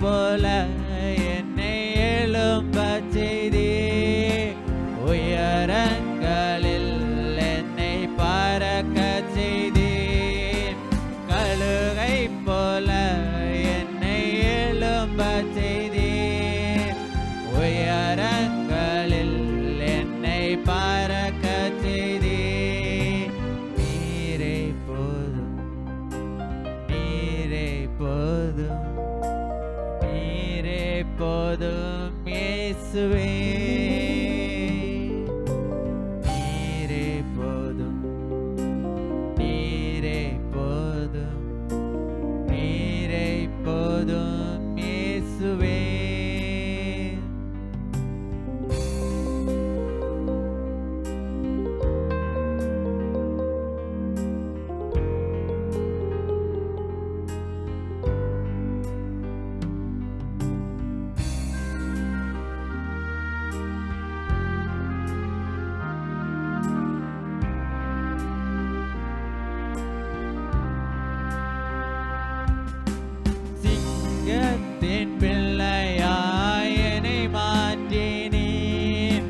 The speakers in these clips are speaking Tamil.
போல என்னை எழும்பச் செய்தீர். உயரங்களில் என்னை பறக்கச் செய்தீர். கழுகை போல என்னை எழும்பச் செய்தீர். உயரங்களில் என்னை பறக்கச் செய்தீர். நீரே போதும், நீரே போதும், நீரே போதும் இயேசுவே. நீரே போதும், நீரே போதும், நீரே போதும் இயேசுவே. சிங்கத்தின் பிள்ளையாய் என்னை மாற்றினீர்.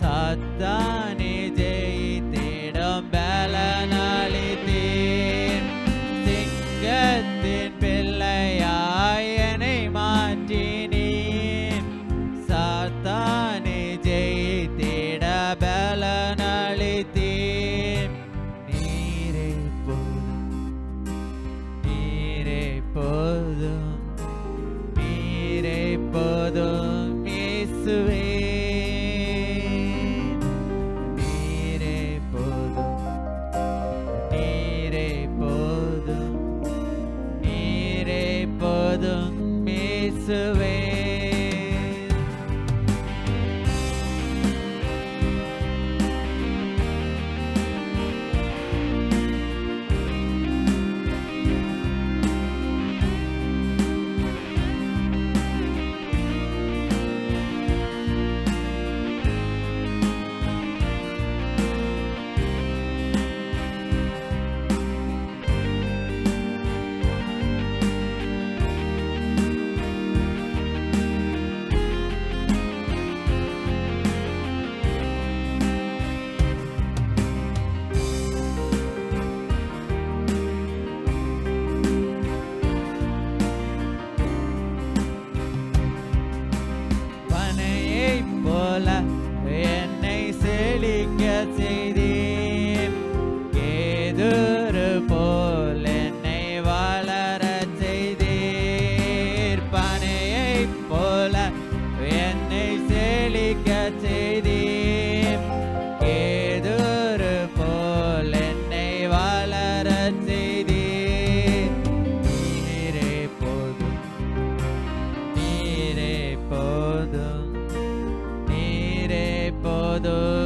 சாத்தானை ஜெயித்திடும் பலன் அளித்தீர். சிங்கத்தின் பிள்ளையாய் என்னை மாற்றினீர். சாத்தானை ஜெயித்திட பலன் அளித்தீர். நீரே போதும், நீரே போதும், நீரே போதும் இயேசுவே. நீரே போதும், நீரே போதும், நீரே போதும் இயேசுவே. பனையைப் போல என்னை செழிக்கச் செய்தீர். கேதுரு போல் என்னை வளரச் செய்தீர். பனையைப் போல என்னை செழிக்கச் செய்தீர். கேதுரு போல் என்னை வளரச் செய்தீர். நீரே போதும், நீரே போதும், நீரே போதும்